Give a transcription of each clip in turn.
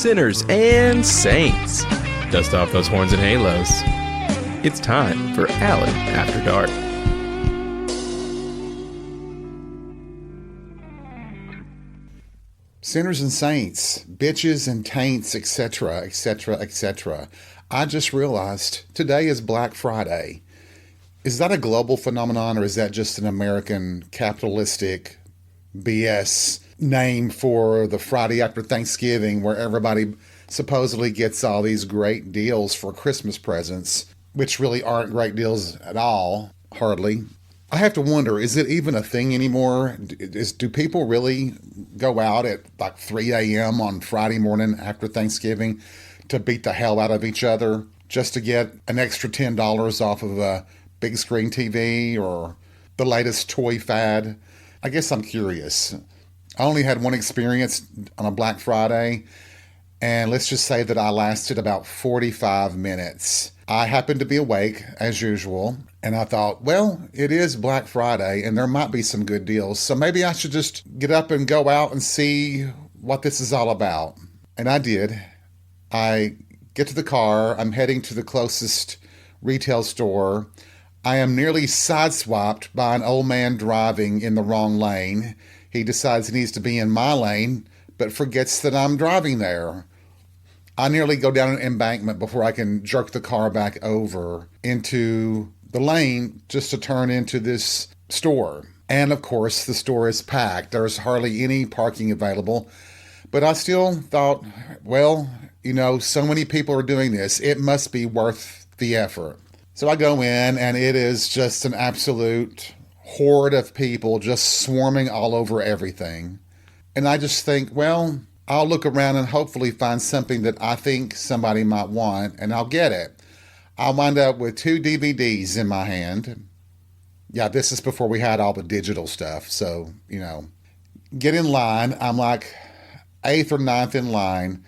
sinners, and saints. Dust off those horns and halos. It's time for Alley After Dark. Sinners and saints, bitches and taints, etc., etc., etc. I just realized today is Black Friday. Is that a global phenomenon, or is that just an American capitalistic BS name for the Friday after Thanksgiving where everybody supposedly gets all these great deals for Christmas presents, which really aren't great deals at all, hardly. I have to wonder, is it even a thing anymore? Do people really go out at like 3 a.m. on Friday morning after Thanksgiving to beat the hell out of each other just to get an extra $10 off of a big screen TV or the latest toy fad? I guess I'm curious. I only had one experience on a Black Friday, and let's just say that I lasted about 45 minutes. I happened to be awake, as usual, and I thought, well, it is Black Friday, and there might be some good deals, so maybe I should just get up and go out and see what this is all about. And I did. I get to the car. I'm heading to the closest retail store. I am nearly sideswiped by an old man driving in the wrong lane. He decides he needs to be in my lane, but forgets that I'm driving there. I nearly go down an embankment before I can jerk the car back over into the lane just to turn into this store. And of course, the store is packed. There's hardly any parking available. But I still thought, well, so many people are doing this. It must be worth the effort. So I go in, and it is just an absolute horde of people just swarming all over everything. And I just think, well, I'll look around and hopefully find something that I think somebody might want, and I'll get it. I'll wind up with 2 DVDs in my hand. Yeah, this is before we had all the digital stuff, so, Get in line. I'm like 8th or 9th in line.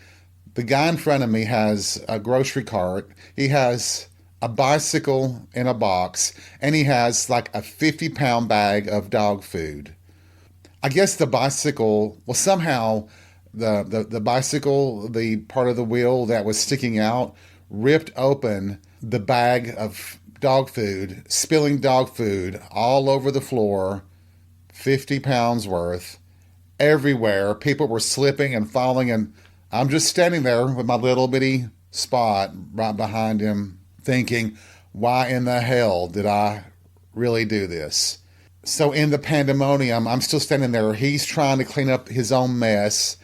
The guy in front of me has a grocery cart. He has a bicycle in a box, and he has like a 50-pound bag of dog food. I guess the bicycle, well, somehow the bicycle, the part of the wheel that was sticking out, ripped open the bag of dog food, spilling dog food all over the floor, 50 pounds worth, everywhere. People were slipping and falling, and I'm just standing there with my little bitty spot right behind him, thinking, why in the hell did I really do this? So in the pandemonium, I'm still standing there. He's trying to clean up his own mess,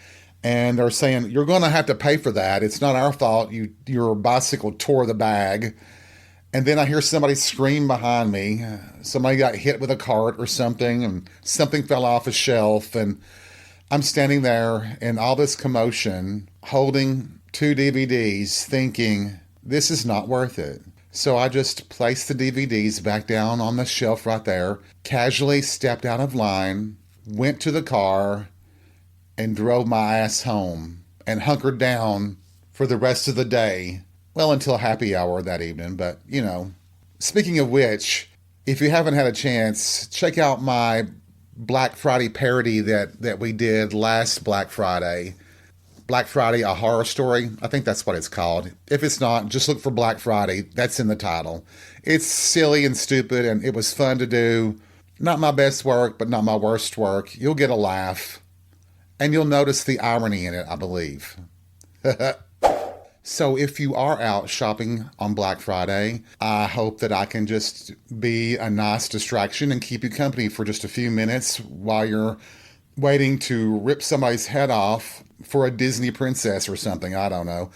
and they're saying, you're going to have to pay for that. It's not our fault. Your bicycle tore the bag. And then I hear somebody scream behind me. Somebody got hit with a cart or something, and something fell off a shelf. And I'm standing there in all this commotion, holding 2 DVDs, thinking, this is not worth it. So I just placed the DVDs back down on the shelf right there, casually stepped out of line, went to the car, and drove my ass home and hunkered down for the rest of the day. Well, until happy hour that evening, but, Speaking of which, if you haven't had a chance, check out my Black Friday parody that we did last Black Friday. Black Friday, a horror story. I think that's what it's called. If it's not, just look for Black Friday. That's in the title. It's silly and stupid, and it was fun to do. Not my best work, but not my worst work. You'll get a laugh, and you'll notice the irony in it, I believe. So if you are out shopping on Black Friday, I hope that I can just be a nice distraction and keep you company for just a few minutes while you're waiting to rip somebody's head off for a Disney princess or something. I don't know.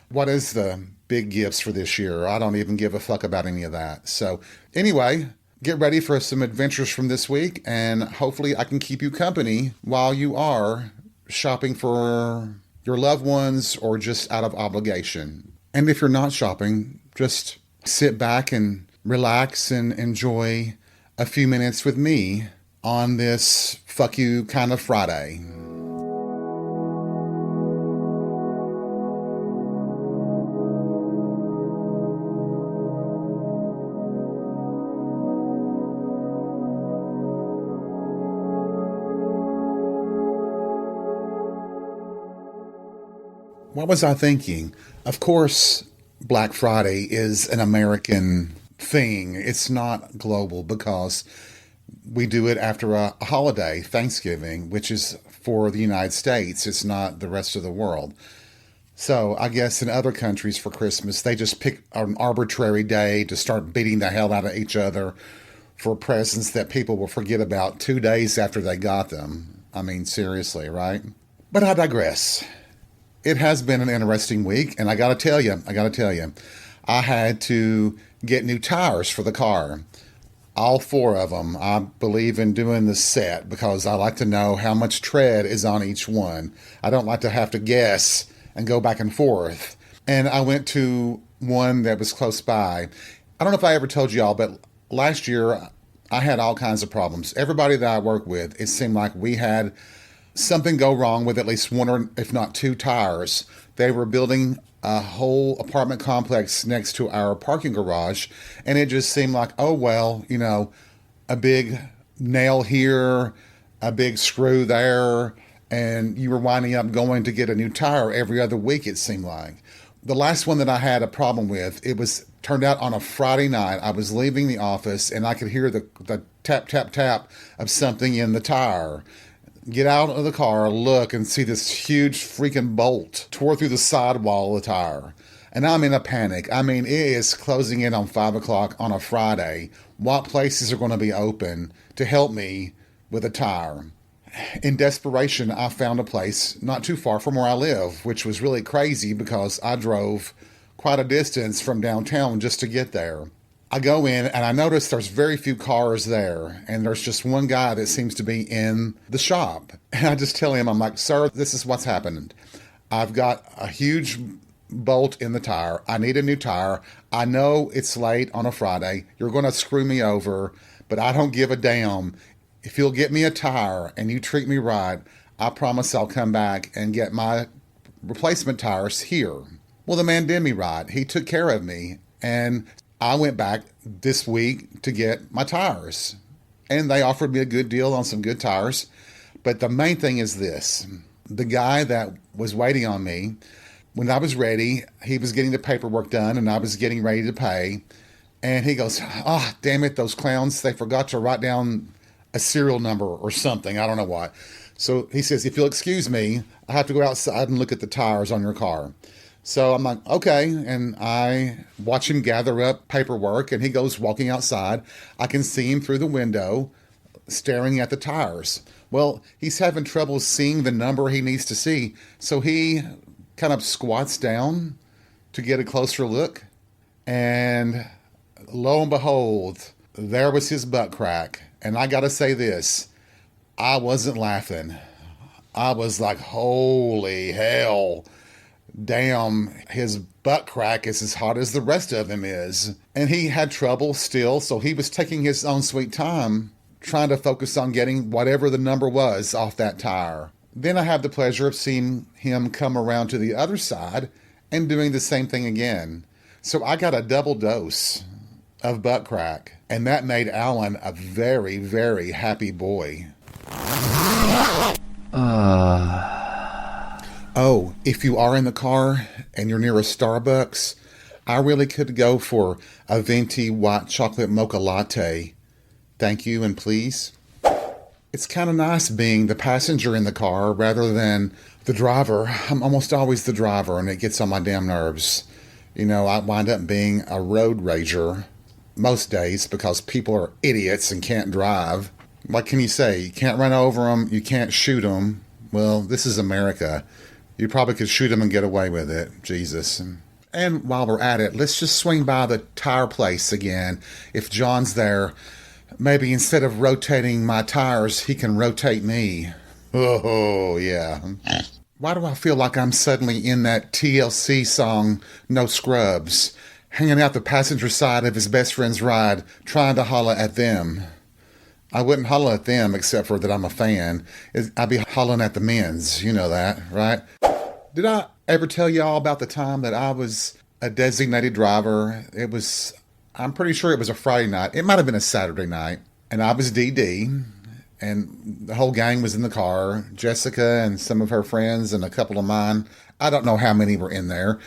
What is the big gifts for this year? I don't even give a fuck about any of that. So anyway, get ready for some adventures from this week, and hopefully I can keep you company while you are shopping for your loved ones or just out of obligation. And if you're not shopping, just sit back and relax and enjoy a few minutes with me on this fuck you kind of Friday. What was I thinking? Of course, Black Friday is an American thing. It's not global because we do it after a holiday, Thanksgiving, which is for the United States. It's not the rest of the world. So I guess in other countries for Christmas, they just pick an arbitrary day to start beating the hell out of each other for presents that people will forget about 2 days after they got them. I mean, seriously, right? But I digress. It has been an interesting week, and I gotta tell you, I had to get new tires for the car. All four of them. I believe in doing the set because I like to know how much tread is on each one. I don't like to have to guess and go back and forth. And I went to one that was close by. I don't know if I ever told y'all, but last year I had all kinds of problems. Everybody that I work with, it seemed like we had something go wrong with at least one or if not two tires. They were building a whole apartment complex next to our parking garage, and it just seemed like, oh well, a big nail here, a big screw there, and you were winding up going to get a new tire every other week, it seemed like. The last one that I had a problem with, it was turned out on a Friday night. I was leaving the office and I could hear the tap, tap, tap of something in the tire. Get out of the car, look, and see this huge freaking bolt tore through the sidewall of the tire. And I'm in a panic. I mean, it is closing in on 5 o'clock on a Friday. What places are going to be open to help me with a tire? In desperation, I found a place not too far from where I live, which was really crazy because I drove quite a distance from downtown just to get there. I go in and I notice there's very few cars there, and there's just one guy that seems to be in the shop. And I just tell him, I'm like, sir, this is what's happened. I've got a huge bolt in the tire. I need a new tire. I know it's late on a Friday. You're going to screw me over, but I don't give a damn. If you'll get me a tire and you treat me right, I promise I'll come back and get my replacement tires here. Well, the man did me right. He took care of me, and I went back this week to get my tires, and they offered me a good deal on some good tires. But the main thing is this. The guy that was waiting on me, when I was ready, he was getting the paperwork done and I was getting ready to pay. And he goes, oh, damn it, those clowns, they forgot to write down a serial number or something. I don't know what. So he says, if you'll excuse me, I have to go outside and look at the tires on your car. So I'm like, okay. And I watch him gather up paperwork and he goes walking outside. I can see him through the window staring at the tires. Well, he's having trouble seeing the number he needs to see. So he kind of squats down to get a closer look. And lo and behold, there was his butt crack. And I got to say this, I wasn't laughing. I was like, holy hell. Damn, his butt crack is as hot as the rest of him is. And he had trouble still, so he was taking his own sweet time trying to focus on getting whatever the number was off that tire. Then I have the pleasure of seeing him come around to the other side and doing the same thing again. So I got a double dose of butt crack, and that made Alan a very, very happy boy. Oh, if you are in the car and you're near a Starbucks, I really could go for a venti white chocolate mocha latte. Thank you and please. It's kind of nice being the passenger in the car rather than the driver. I'm almost always the driver and it gets on my damn nerves. I wind up being a road rager most days because people are idiots and can't drive. What can you say? You can't run over them. You can't shoot them. Well, this is America. You probably could shoot him and get away with it. Jesus. And while we're at it, let's just swing by the tire place again. If John's there, maybe instead of rotating my tires, he can rotate me. Oh, yeah. Why do I feel like I'm suddenly in that TLC song, No Scrubs, hanging out the passenger side of his best friend's ride, trying to holler at them? I wouldn't holler at them except for that I'm a fan. I'd be hollering at the men's. You know that, right? Did I ever tell y'all about the time that I was a designated driver? I'm pretty sure it was a Friday night. It might have been a Saturday night. And I was DD. and the whole gang was in the car. Jessica and some of her friends and a couple of mine. I don't know how many were in there,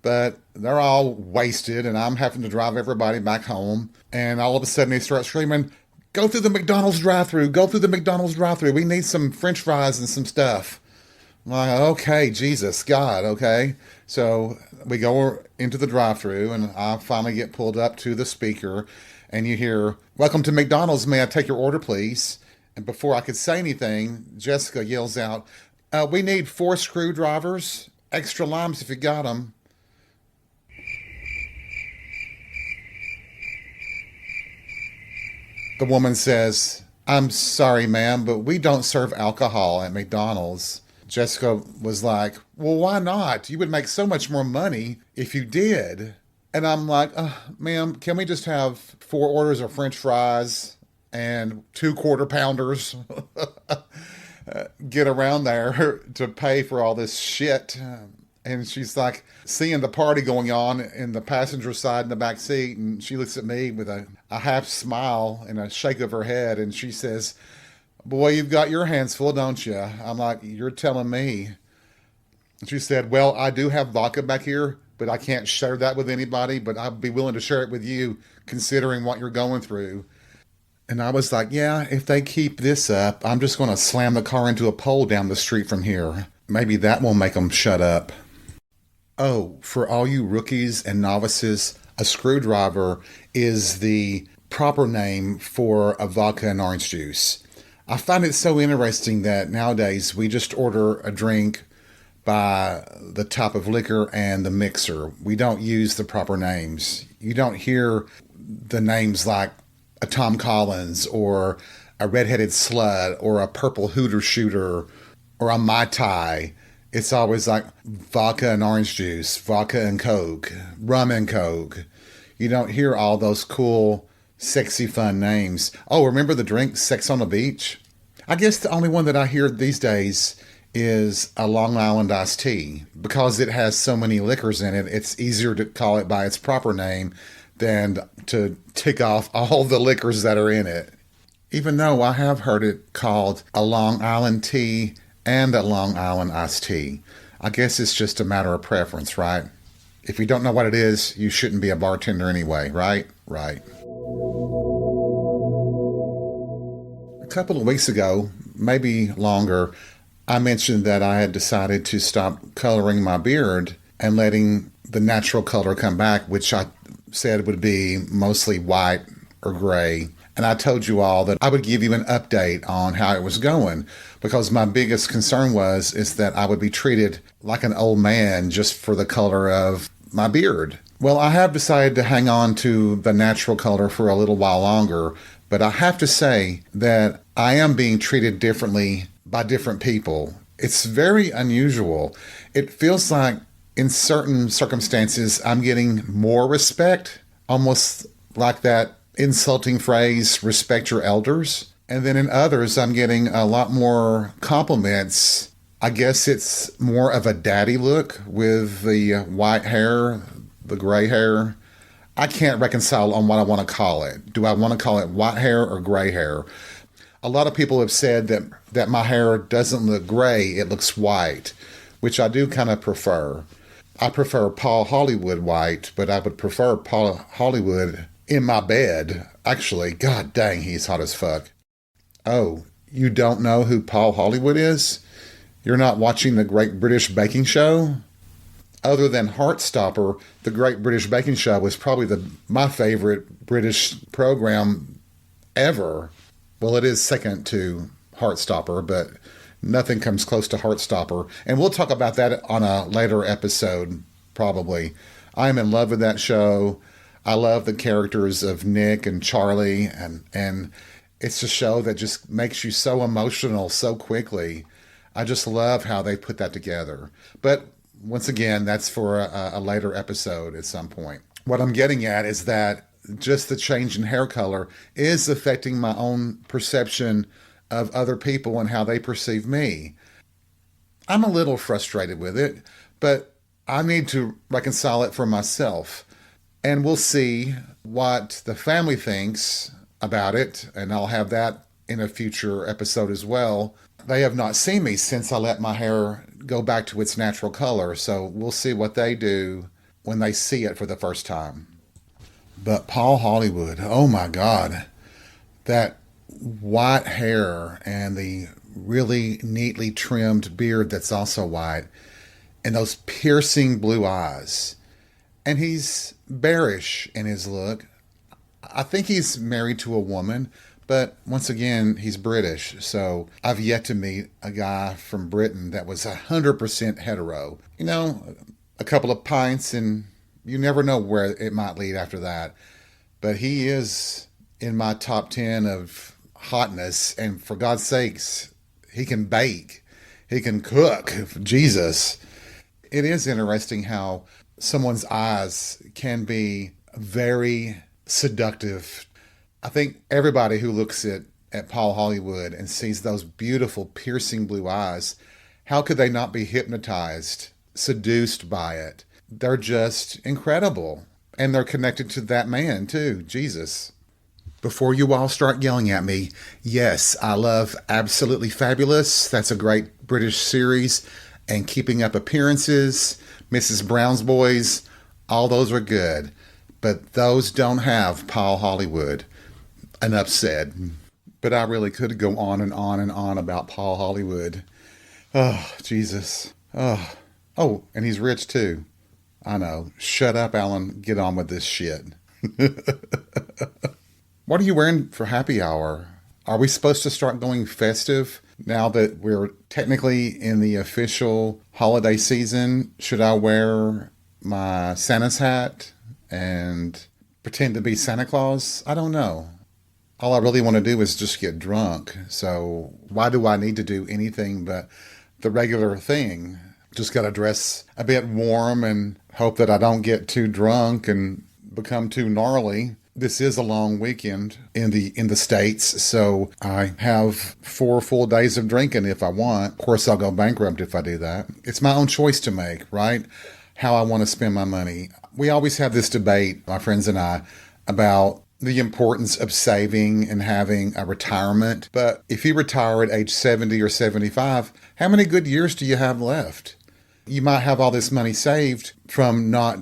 but they're all wasted, and I'm having to drive everybody back home. And all of a sudden, they start screaming, "Go through the McDonald's drive-thru! Go through the McDonald's drive-thru! We need some French fries and some stuff." I'm like, okay, Jesus, God, okay. So we go into the drive-thru, and I finally get pulled up to the speaker, and you hear, "Welcome to McDonald's. May I take your order, please?" And before I could say anything, Jessica yells out, "We need 4 screwdrivers, extra limes if you got them." The woman says, "I'm sorry, ma'am, but we don't serve alcohol at McDonald's." Jessica was like, "Well, why not? You would make so much more money if you did." And I'm like, "Ma'am, can we just have 4 orders of French fries and 2 quarter pounders?" Get around there to pay for all this shit. And she's like seeing the party going on in the passenger side in the back seat. And she looks at me with a half smile and a shake of her head. And she says, "Boy, you've got your hands full, don't you?" I'm like, "You're telling me." And she said, "Well, I do have vodka back here, but I can't share that with anybody. But I'd be willing to share it with you considering what you're going through." And I was like, "Yeah, if they keep this up, I'm just going to slam the car into a pole down the street from here. Maybe that will make them shut up." Oh, for all you rookies and novices, a screwdriver is the proper name for a vodka and orange juice. I find it so interesting that nowadays we just order a drink by the type of liquor and the mixer. We don't use the proper names. You don't hear the names like a Tom Collins or a redheaded slut or a purple hooter shooter or a Mai Tai. It's always like vodka and orange juice, vodka and Coke, rum and Coke. You don't hear all those cool, sexy, fun names. Oh, remember the drink Sex on the Beach? I guess the only one that I hear these days is a Long Island iced tea. Because it has so many liquors in it, it's easier to call it by its proper name than to tick off all the liquors that are in it. Even though I have heard it called a Long Island tea and a Long Island iced tea. I guess it's just a matter of preference, right? If you don't know what it is, you shouldn't be a bartender anyway, right? Right. A couple of weeks ago, maybe longer, I mentioned that I had decided to stop coloring my beard and letting the natural color come back, which I said would be mostly white or gray. And I told you all that I would give you an update on how it was going, because my biggest concern is that I would be treated like an old man just for the color of my beard. Well, I have decided to hang on to the natural color for a little while longer, but I have to say that I am being treated differently by different people. It's very unusual. It feels like in certain circumstances I'm getting more respect, almost like that insulting phrase, "respect your elders." And then in others, I'm getting a lot more compliments. I guess it's more of a daddy look with the white hair, the gray hair. I can't reconcile on what I want to call it. Do I want to call it white hair or gray hair? A lot of people have said that my hair doesn't look gray, it looks white, which I do kind of prefer. I prefer Paul Hollywood white, but I would prefer Paul Hollywood in my bed. Actually, god dang, he's hot as fuck. Oh, you don't know who Paul Hollywood is? You're not watching the Great British Baking Show? Other than Heartstopper, the Great British Baking Show was probably my favorite British program ever. Well, it is second to Heartstopper, but nothing comes close to Heartstopper. And we'll talk about that on a later episode, probably. I'm in love with that show. I love the characters of Nick and Charlie, and it's a show that just makes you so emotional so quickly. I just love how they put that together. But once again, that's for a later episode at some point. What I'm getting at is that just the change in hair color is affecting my own perception of other people and how they perceive me. I'm a little frustrated with it, but I need to reconcile it for myself. And we'll see what the family thinks about it, and I'll have that in a future episode as well. They have not seen me since I let my hair go back to its natural color, so we'll see what they do when they see it for the first time. But Paul Hollywood, oh my God, that white hair and the really neatly trimmed beard that's also white, and those piercing blue eyes. And he's bearish in his look. I think he's married to a woman, but once again, he's British. So I've yet to meet a guy from Britain that was 100% hetero. You know, a couple of pints and you never know where it might lead after that. But he is in my top 10 of hotness. And for God's sakes, he can bake. He can cook. Jesus. It is interesting how someone's eyes can be very seductive. I think everybody who looks at Paul Hollywood and sees those beautiful, piercing blue eyes, how could they not be hypnotized, seduced by it? They're just incredible. And they're connected to that man, too, Jesus. Before you all start yelling at me, yes, I love Absolutely Fabulous. That's a great British series. And Keeping Up Appearances, Mrs. Brown's Boys, all those are good. But those don't have Paul Hollywood. Enough said. But I really could go on and on and on about Paul Hollywood. Oh, Jesus. Oh, and he's rich too. I know. Shut up, Alan. Get on with this shit. What are you wearing for happy hour? Are we supposed to start going festive now that we're technically in the official holiday season? Should I wear my Santa's hat and pretend to be Santa Claus? I don't know. All I really want to do is just get drunk. So why do I need to do anything but the regular thing? Just got to dress a bit warm and hope that I don't get too drunk and become too gnarly. This is a long weekend in the States, so I have 4 full days of drinking if I want. Of course, I'll go bankrupt if I do that. It's my own choice to make, right? How I want to spend my money. We always have this debate, my friends and I, about the importance of saving and having a retirement. But if you retire at age 70 or 75, how many good years do you have left? You might have all this money saved from not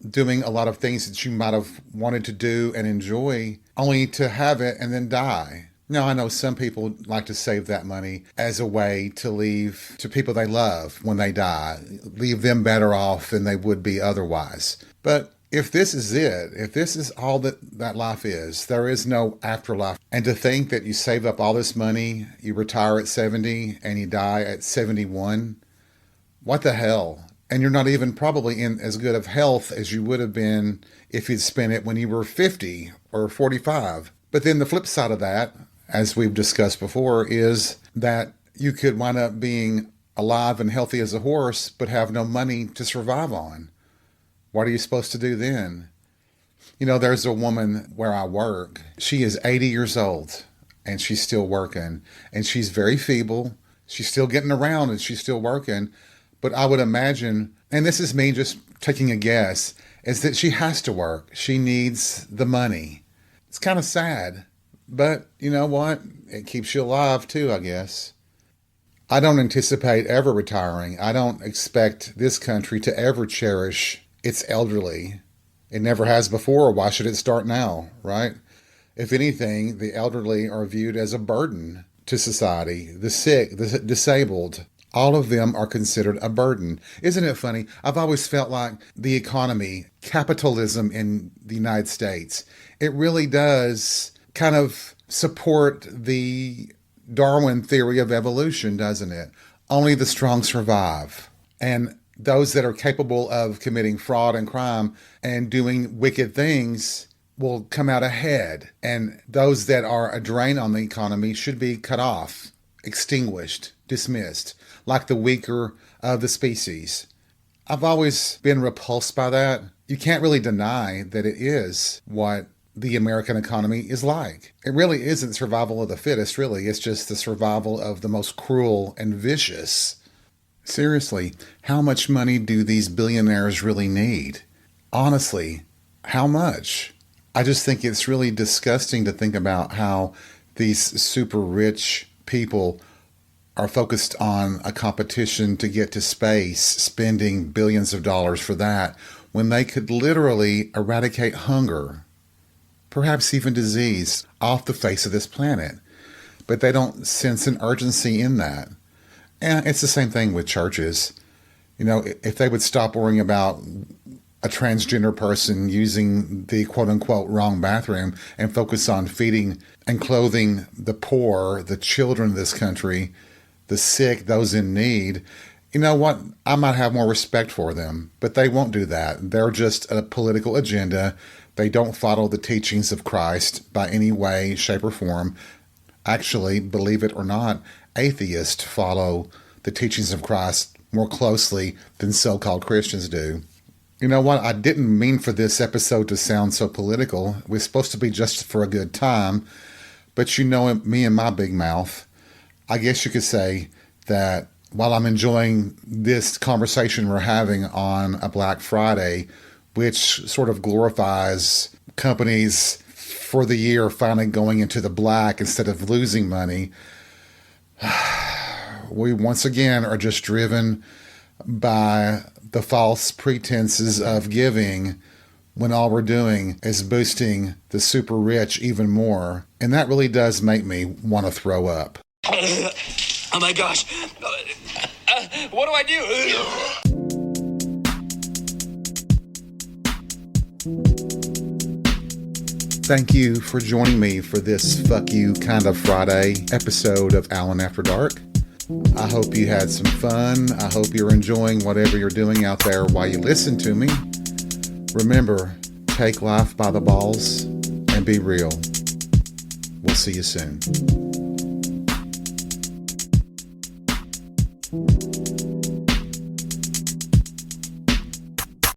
doing a lot of things that you might have wanted to do and enjoy, only to have it and then die. Now, I know some people like to save that money as a way to leave to people they love when they die, leave them better off than they would be otherwise. But if this is it, if this is all that life is, there is no afterlife. And to think that you save up all this money, you retire at 70 and you die at 71, what the hell? And you're not even probably in as good of health as you would have been if you'd spent it when you were 50 or 45. But then the flip side of that, as we've discussed before, is that you could wind up being alive and healthy as a horse, but have no money to survive on. What are you supposed to do then? You know, there's a woman where I work. She is 80 years old and she's still working, and she's very feeble. She's still getting around and she's still working. But I would imagine, and this is me just taking a guess, is that she has to work. She needs the money. It's kind of sad, but you know what? It keeps you alive too, I guess. I don't anticipate ever retiring. I don't expect this country to ever cherish its elderly. It never has before. Why should it start now, right? If anything, the elderly are viewed as a burden to society. The sick, the disabled, all of them are considered a burden. Isn't it funny? I've always felt like the economy, capitalism in the United States, it really does kind of support the Darwin theory of evolution, doesn't it? Only the strong survive. And those that are capable of committing fraud and crime and doing wicked things will come out ahead. And those that are a drain on the economy should be cut off, extinguished, dismissed, like the weaker of the species. I've always been repulsed by that. You can't really deny that it is what the American economy is like. It really isn't survival of the fittest, really. It's just the survival of the most cruel and vicious. Seriously, how much money do these billionaires really need? Honestly, how much? I just think it's really disgusting to think about how these super rich people are focused on a competition to get to space, spending billions of dollars for that, when they could literally eradicate hunger, perhaps even disease, off the face of this planet. But they don't sense an urgency in that. And it's the same thing with churches. You know, if they would stop worrying about a transgender person using the quote unquote wrong bathroom and focus on feeding and clothing the poor, the children of this country, the sick, those in need, you know what? I might have more respect for them, but they won't do that. They're just a political agenda. They don't follow the teachings of Christ by any way, shape, or form. Actually, believe it or not, atheists follow the teachings of Christ more closely than so-called Christians do. You know what? I didn't mean for this episode to sound so political. It was supposed to be just for a good time. But you know me and my big mouth. I guess you could say that while I'm enjoying this conversation we're having on a Black Friday, which sort of glorifies companies for the year finally going into the black instead of losing money, we once again are just driven by the false pretenses of giving when all we're doing is boosting the super rich even more. And that really does make me want to throw up. Oh my gosh. What do I do? Thank you for joining me for this Fuck You Kind of Friday episode of Alan After Dark. I hope you had some fun. I hope you're enjoying whatever you're doing out there while you listen to me. Remember, take life by the balls and be real. We'll see you soon.